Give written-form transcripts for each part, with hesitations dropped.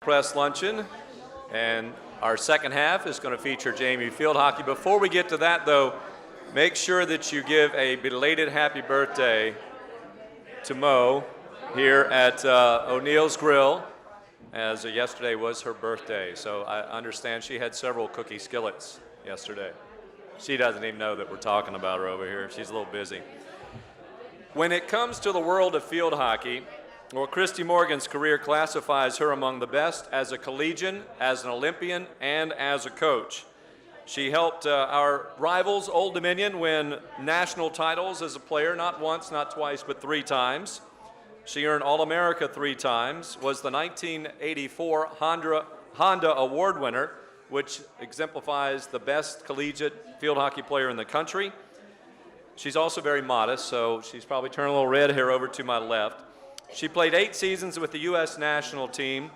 Press Luncheon, and our second half is going to feature JMU field hockey. Before we get to that, though, make sure that you give a belated happy birthday to Mo here at O'Neill's Grill, as yesterday was her birthday. So I understand she had several cookie skillets yesterday. She doesn't even know that we're talking about her over here. She's a little busy. When it comes to the world of field hockey, well, Christy Morgan's career classifies her among the best as a collegian, as an Olympian, and as a coach. She helped our rivals, Old Dominion, win national titles as a player, not once, not twice, but 3 times. She earned All-America 3 times, was the 1984 Honda Award winner, which exemplifies the best collegiate field hockey player in the country. She's also very modest, so she's probably turning a little red here over to my left. She played 8 seasons with the U.S. national team,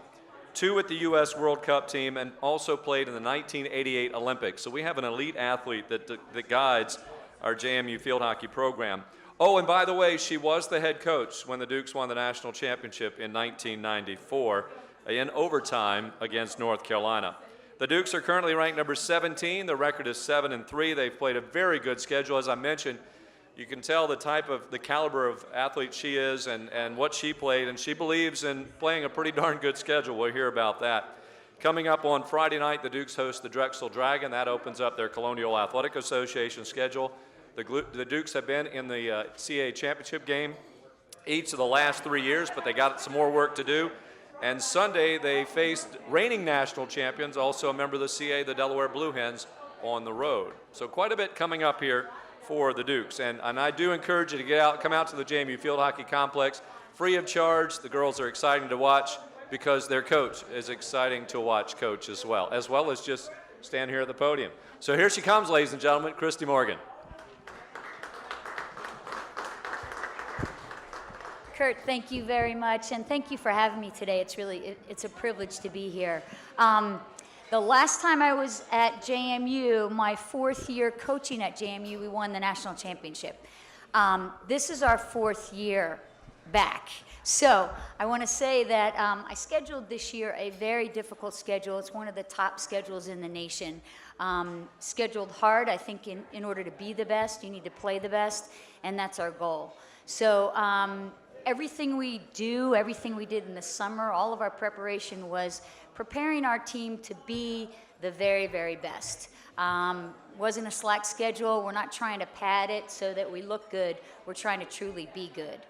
2 with the U.S. World Cup team, and also played in the 1988 Olympics. So we have an elite athlete that guides our JMU field hockey program. Oh, and by the way, she was the head coach when the Dukes won the national championship in 1994 in overtime against North Carolina. The Dukes are currently ranked number 17. The record is 7-3. They've played a very good schedule. As I mentioned, you can tell the caliber of athlete she is and what she played, and she believes in playing a pretty darn good schedule. We'll hear about that. Coming up on Friday night, the Dukes host the Drexel Dragon. That opens up their Colonial Athletic Association schedule. The Dukes have been in the CAA championship game each of the last 3 years, but they got some more work to do. And Sunday, they faced reigning national champions, also a member of the CAA, the Delaware Blue Hens, on the road. So quite a bit coming up here for the Dukes. And I do encourage you to come out to the JMU Field Hockey Complex, free of charge. The girls are exciting to watch because their coach is exciting to watch coach as well as just stand here at the podium. So here she comes, ladies and gentlemen, Christy Morgan. Kurt, thank you very much, and thank you for having me today. It's a privilege to be here. The last time I was at JMU, my 4th year coaching at JMU, we won the national championship. This is our 4th year back. So I want to say that I scheduled this year a very difficult schedule. It's one of the top schedules in the nation. Scheduled hard. I think in order to be the best, you need to play the best, and that's our goal. So everything we do, everything we did in the summer, all of our preparation was preparing our team to be the very, very best. Wasn't a slack schedule. We're not trying to pad it so that we look good. We're trying to truly be good.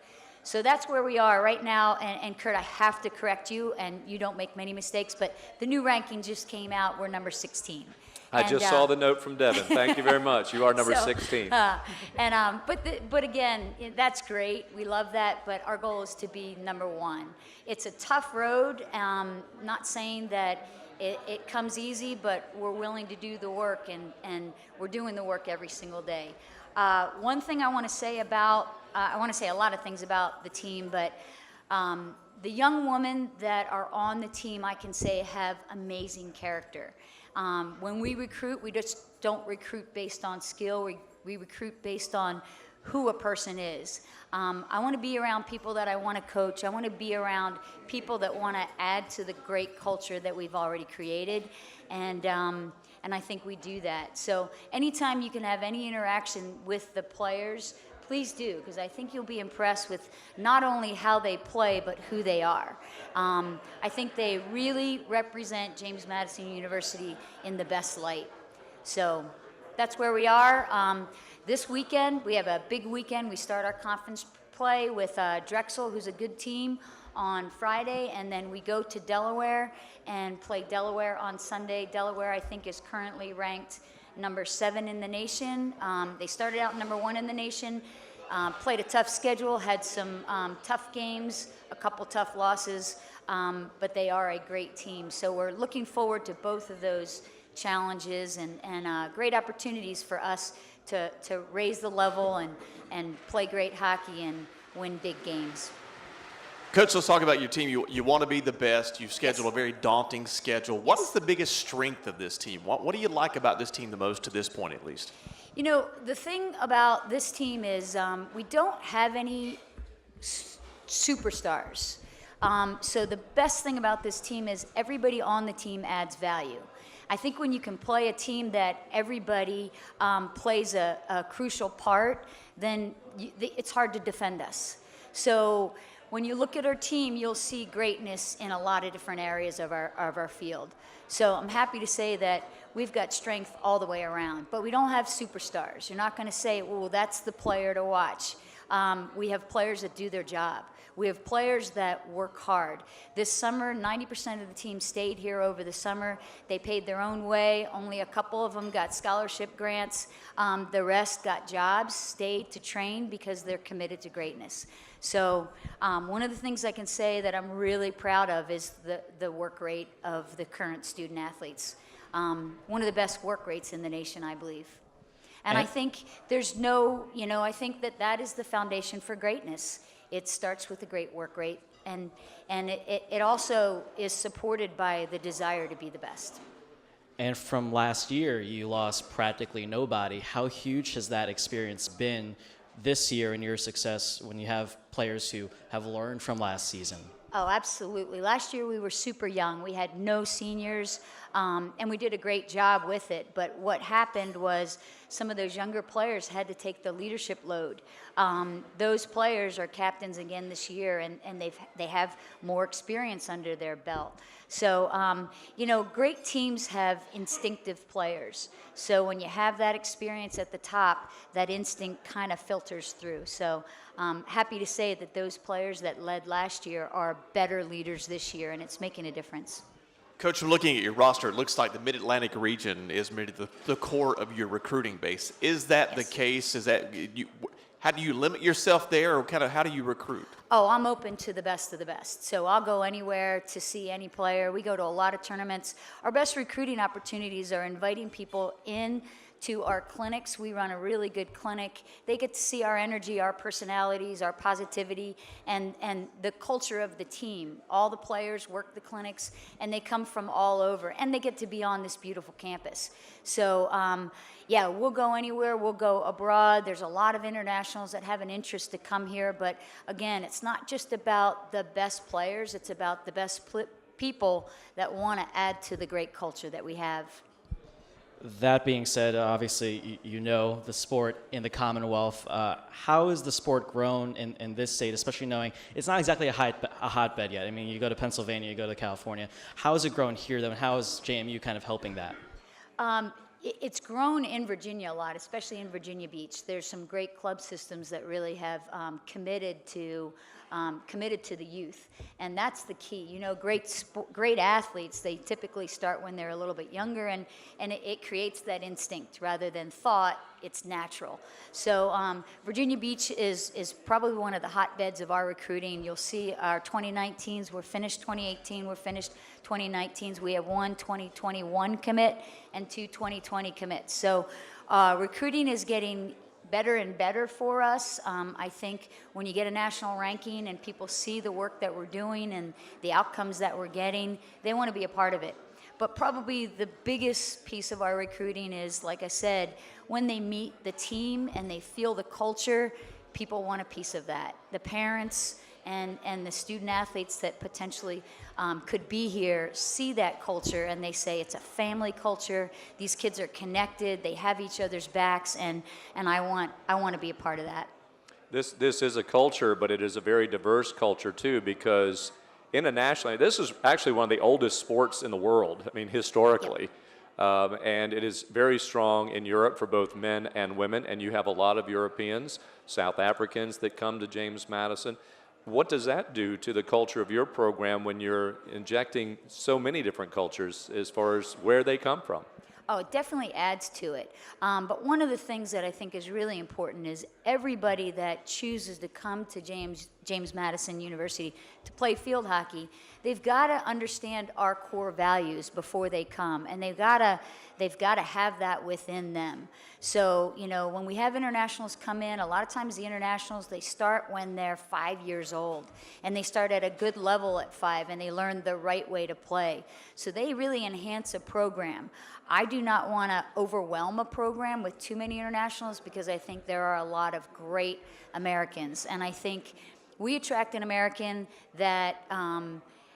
So that's where we are right now. And Kurt, I have to correct you, and you don't make many mistakes, but the new ranking just came out. We're number 16. I just saw the note from Devin. Thank you very much. You are number 16. But again, that's great. We love that. But our goal is to be number 1. It's a tough road. Not saying that it comes easy, but we're willing to do the work, and we're doing the work every single day. One thing I want to say I want to say a lot of things about the team, but the young women that are on the team, I can say, have amazing character. When we recruit, we just don't recruit based on skill. We recruit based on who a person is. I want to be around people that I want to coach. I want to be around people that want to add to the great culture that we've already created. And I think we do that. So anytime you can have any interaction with the players, please do, because I think you'll be impressed with not only how they play, but who they are. I think they really represent James Madison University in the best light. So that's where we are. This weekend, we have a big weekend. We start our conference play with Drexel, who's a good team, on Friday, and then we go to Delaware and play Delaware on Sunday. Delaware, I think, is currently ranked number 7 in the nation. They started out number 1 in the nation, played a tough schedule, had some tough games, a couple tough losses, but they are a great team. So we're looking forward to both of those challenges and great opportunities for us to raise the level and play great hockey and win big games. Coach, let's talk about your team. You want to be the best. You've scheduled a very daunting schedule. What is the biggest strength of this team? What do you like about this team the most, to this point at least? You know, the thing about this team is we don't have any superstars. So the best thing about this team is everybody on the team adds value. I think when you can play a team that everybody plays a crucial part, then it's hard to defend us. So when you look at our team, you'll see greatness in a lot of different areas of our field. So I'm happy to say that we've got strength all the way around, but we don't have superstars. You're not going to say, well, that's the player to watch. We have players that do their job. We have players that work hard. This summer, 90% of the team stayed here over the summer. They paid their own way. Only a couple of them got scholarship grants. The rest got jobs, stayed to train because they're committed to greatness. So one of the things I can say that I'm really proud of is the work rate of the current student athletes. One of the best work rates in the nation, I believe. And I think there's no, I think that is the foundation for greatness. It starts with a great work rate, and it also is supported by the desire to be the best. And from last year, you lost practically nobody. How huge has that experience been this year in your success when you have players who have learned from last season? Oh, absolutely. Last year we were super young. We had no seniors, and we did a great job with it. But what happened was some of those younger players had to take the leadership load. Those players are captains again this year, and they have more experience under their belt. So, great teams have instinctive players. So when you have that experience at the top, that instinct kind of filters through. So happy to say that those players that led last year are better leaders this year, and it's making a difference. Coach, from looking at your roster, it looks like the Mid-Atlantic region is maybe the core of your recruiting base. Is that the case? Is that how do you limit yourself there, or kind of how do you recruit? Oh, I'm open to the best of the best. So I'll go anywhere to see any player. We go to a lot of tournaments. Our best recruiting opportunities are inviting people in to our clinics. We run a really good clinic. They get to see our energy, our personalities, our positivity, and the culture of the team. All the players work the clinics, and they come from all over, and they get to be on this beautiful campus. So, yeah, we'll go anywhere. We'll go abroad. There's a lot of internationals that have an interest to come here, but again, it's not just about the best players. It's about the best people that want to add to the great culture that we have. That being said, obviously, you know the sport in the Commonwealth. How has the sport grown in this state, especially knowing it's not exactly a hotbed yet? I mean, you go to Pennsylvania, you go to California. How has it grown here, though, and how is JMU kind of helping that? It's grown in Virginia a lot, especially in Virginia Beach. There's some great club systems that really have committed to the youth, and that's the key. Great athletes, they typically start when they're a little bit younger, and it creates that instinct rather than thought. It's natural. So Virginia Beach is probably one of the hotbeds of our recruiting. You'll see our 2019s were finished, 2018 were finished, 2019s we have one 2021 commit and two 2020 commits. So recruiting is getting better and better for us. I think when you get a national ranking and people see the work that we're doing and the outcomes that we're getting, they want to be a part of it. But probably the biggest piece of our recruiting is, like I said, when they meet the team and they feel the culture, people want a piece of that. The parents and the student athletes that potentially could be here see that culture, and they say it's a family culture. These kids are connected. They have each other's backs, and I want to be a part of that. This is a culture, but it is a very diverse culture too, because internationally, this is actually one of the oldest sports in the world. I mean, historically. Yep. And it is very strong in Europe for both men and women, and you have a lot of Europeans, South Africans that come to James Madison. What does that do to the culture of your program when you're injecting so many different cultures as far as where they come from? Oh, it definitely adds to it. But one of the things that I think is really important is everybody that chooses to come to James Madison University to play field hockey, they've got to understand our core values before they come, and they've got to have that within them. So, when we have internationals come in, a lot of times the internationals, they start when they're 5 years old, and they start at a good level at 5, and they learn the right way to play. So they really enhance a program. I do not want to overwhelm a program with too many internationals, because I think there are a lot of great Americans, and I think we attract an American that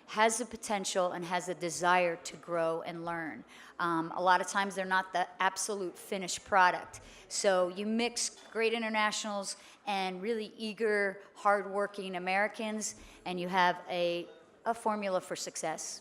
has the potential and has a desire to grow and learn. A lot of times they're not the absolute finished product. So you mix great internationals and really eager, hardworking Americans, and you have a formula for success.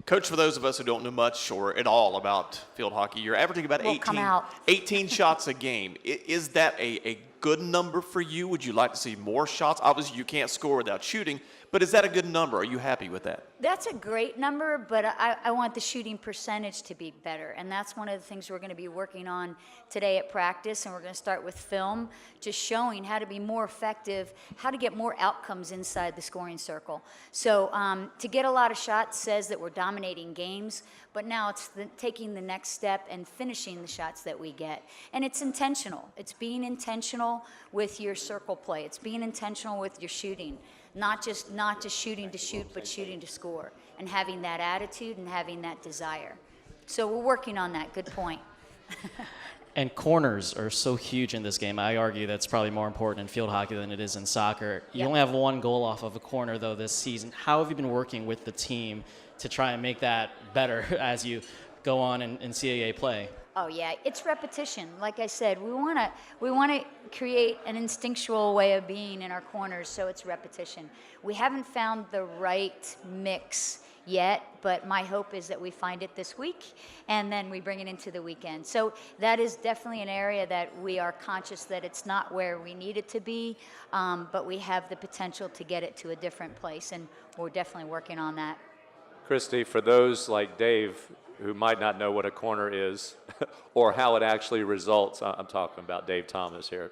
Coach, for those of us who don't know much or at all about field hockey, you're averaging about We'll come out. 18 shots a game. Is that a good number for you? Would you like to see more shots? Obviously, you can't score without shooting, but is that a good number? Are you happy with that? That's a great number, but I want the shooting percentage to be better. And that's one of the things we're going to be working on today at practice. And we're going to start with film, just showing how to be more effective, how to get more outcomes inside the scoring circle. So to get a lot of shots says that we're dominating games, but now it's taking the next step and finishing the shots that we get. And it's intentional. It's being intentional with your circle play. It's being intentional with your shooting. Not just shooting to shoot, but shooting to score, and having that attitude and having that desire. So we're working on that. Good point. And corners are so huge in this game. I argue that's probably more important in field hockey than it is in soccer. You Yep. only have one goal off of a corner, though, this season. How have you been working with the team to try and make that better as you go on in CAA play? Oh yeah, it's repetition. Like I said, we want to create an instinctual way of being in our corners, so it's repetition. We haven't found the right mix yet, but my hope is that we find it this week, and then we bring it into the weekend. So that is definitely an area that we are conscious that it's not where we need it to be, but we have the potential to get it to a different place, and we're definitely working on that. Christy, for those like Dave who might not know what a corner is or how it actually results, I'm talking about Dave Thomas here.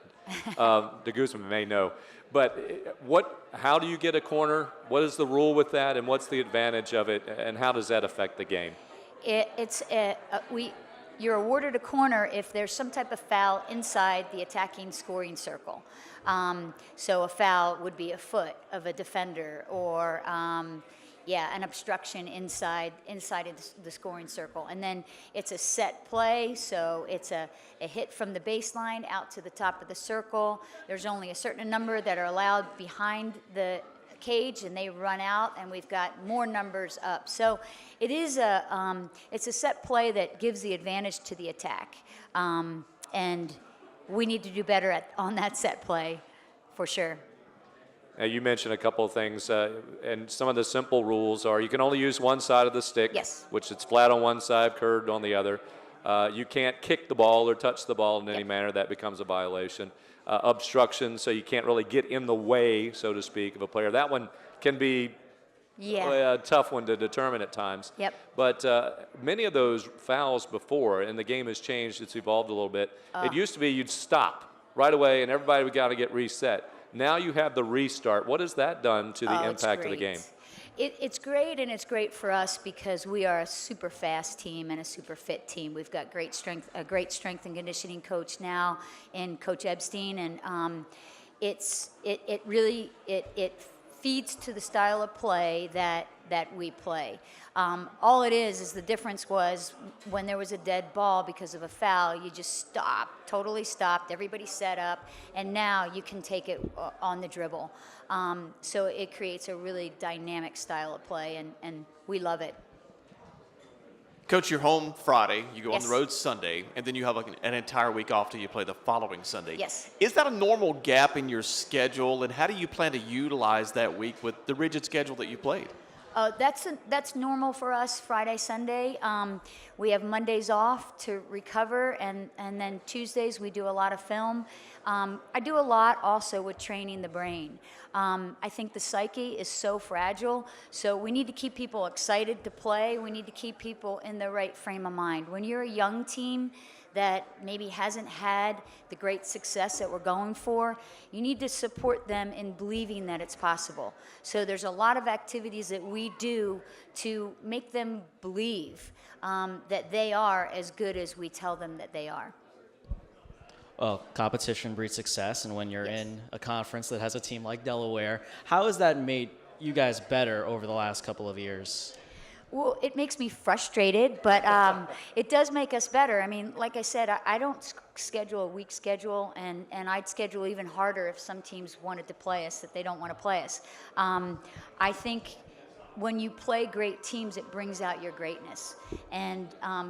De Guzman may know. But how do you get a corner? What is the rule with that, and what's the advantage of it, and how does that affect the game? You're awarded a corner if there's some type of foul inside the attacking scoring circle. So a foul would be a foot of a defender, or an obstruction inside the scoring circle. And then it's a set play, so it's a hit from the baseline out to the top of the circle. There's only a certain number that are allowed behind the cage, and they run out, and we've got more numbers up. So it's a set play that gives the advantage to the attack. And we need to do better on that set play, for sure. Now, you mentioned a couple of things, and some of the simple rules are you can only use one side of the stick, Yes. which it's flat on one side, curved on the other. You can't kick the ball or touch the ball in any Yep. manner. That becomes a violation. Obstruction, so you can't really get in the way, so to speak, of a player. That one can be a tough one to determine at times. Yep. But many of those fouls before, and the game has changed, it's evolved a little bit. It used to be you'd stop right away, and everybody would got to get reset. Now you have the restart. What has that done to the impact of the game? It's great, and it's great for us because we are a super fast team and a super fit team. We've got a great strength and conditioning coach now, in Coach Epstein, and it really feeds to the style of play that we play. All it is the difference was when there was a dead ball because of a foul, you just stopped, totally stopped, everybody set up, and now you can take it on the dribble. So it creates a really dynamic style of play, and we love it. Coach, you're home Friday, you go on Yes. the road Sunday, and then you have an entire week off till you play the following Sunday. Yes. Is that a normal gap in your schedule, and how do you plan to utilize that week with the rigid schedule that you played? That's normal for us, Friday, Sunday. We have Mondays off to recover, and then Tuesdays we do a lot of film. I do a lot also with training the brain. I think the psyche is so fragile, so we need to keep people excited to play. We need to keep people in the right frame of mind. When you're a young team that maybe hasn't had the great success that we're going for, you need to support them in believing that it's possible. So there's a lot of activities that we do to make them believe that they are as good as we tell them that they are. Well, competition breeds success, and when you're Yes. in a conference that has a team like Delaware, how has that made you guys better over the last couple of years? Well, it makes me frustrated, but it does make us better. I mean, like I said, I don't schedule a week schedule, and I'd schedule even harder if some teams wanted to play us that they don't want to play us. I think when you play great teams, it brings out your greatness. And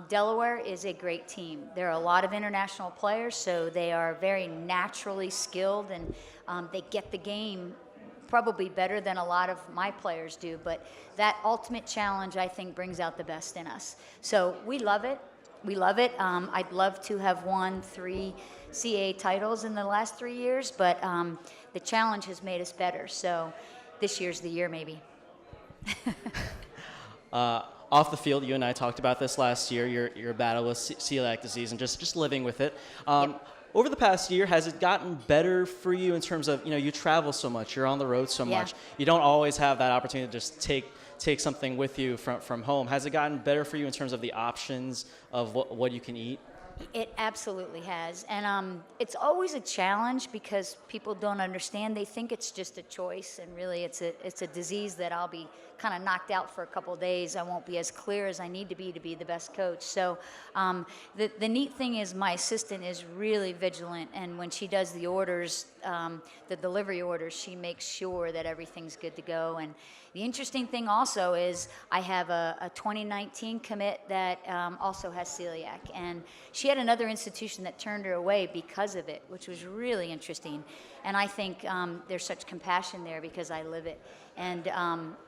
Delaware is a great team. There are a lot of international players, so they are very naturally skilled, and they get the game probably better than a lot of my players do, but that ultimate challenge, I think, brings out the best in us. So we love it. We love it. I'd love to have won 3 CAA titles in the last 3 years, but the challenge has made us better. So this year's the year, maybe. Off the field, you and I talked about this last year, your battle with celiac disease and just living with it. Yep. Over the past year, has it gotten better for you in terms of, you travel so much, you're on the road so much, you don't always have that opportunity to just take something with you from home. Has it gotten better for you in terms of the options of what you can eat? It absolutely has. And it's always a challenge because people don't understand. They think it's just a choice, and really it's a disease that I'll be kind of knocked out for a couple of days. I won't be as clear as I need to be the best coach. So the neat thing is my assistant is really vigilant, and when she does the orders, the delivery orders, she makes sure that everything's good to go. And the interesting thing also is I have a 2019 commit that also has celiac, and she had another institution that turned her away because of it, which was really interesting. And I think there's such compassion there because I live it, and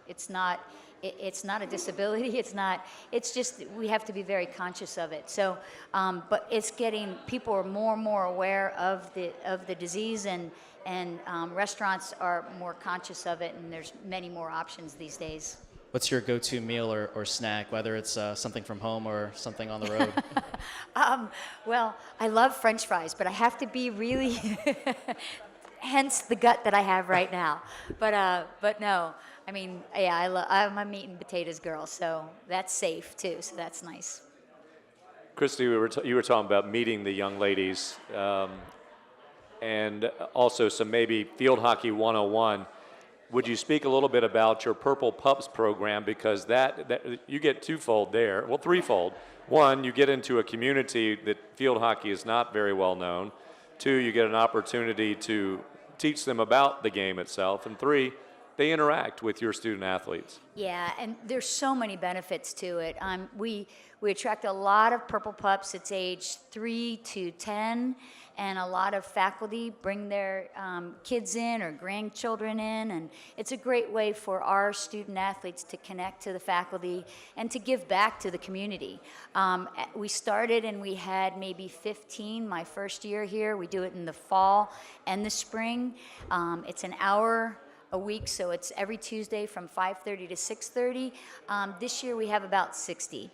it's not a disability. It's just we have to be very conscious of it. So, but people are more and more aware of the disease, and restaurants are more conscious of it, and there's many more options these days. What's your go-to meal or snack, whether it's something from home or something on the road? Well, I love French fries, but I have to be really, hence the gut that I have right now. But no, I mean, yeah, I'm a meat and potatoes girl, so that's safe too, so that's nice. Christy, you were talking about meeting the young ladies, and also some maybe field hockey 101. Would you speak a little bit about your Purple Pups program, because that you get twofold there, well, threefold. One, you get into a community that field hockey is not very well known. 2, you get an opportunity to teach them about the game itself. And 3, they interact with your student athletes. Yeah, and there's so many benefits to it. We attract a lot of Purple Pups. It's age 3 to 10, and a lot of faculty bring their kids in or grandchildren in, and it's a great way for our student athletes to connect to the faculty and to give back to the community. We started and we had maybe 15 my first year here. We do it in the fall and the spring. It's an hour a week, so it's every Tuesday from 5:30 to 6:30. This year we have about 60.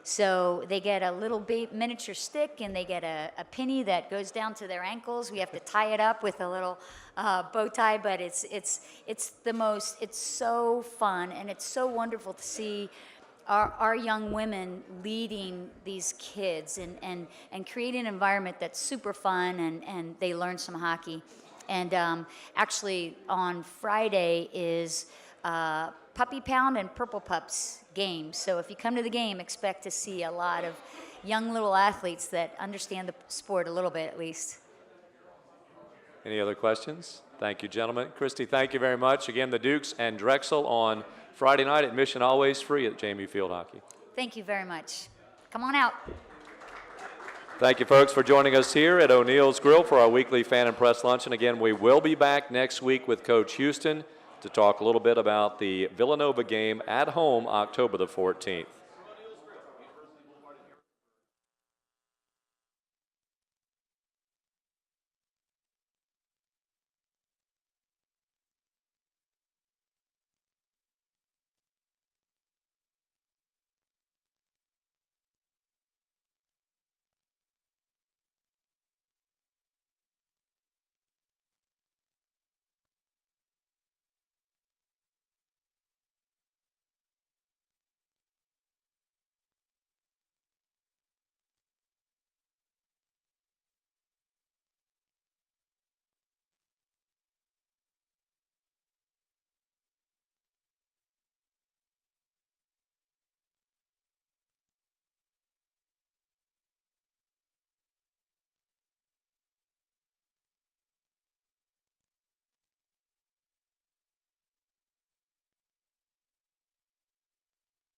So they get a little miniature stick, and they get a penny that goes down to their ankles. We have to tie it up with a little bow tie, but it's so fun, and it's so wonderful to see our young women leading these kids and creating an environment that's super fun, and they learn some hockey. And actually on Friday is Puppy Pound and Purple Pups game. So if you come to the game, expect to see a lot of young little athletes that understand the sport a little bit at least. Any other questions? Thank you, gentlemen. Christy, thank you very much. Again, the Dukes and Drexel on Friday night. Admission always free at JMU Field Hockey. Thank you very much. Come on out. Thank you, folks, for joining us here at O'Neill's Grill for our weekly Fan and Press Luncheon. Again, we will be back next week with Coach Houston to talk a little bit about the Villanova game at home October the 14th.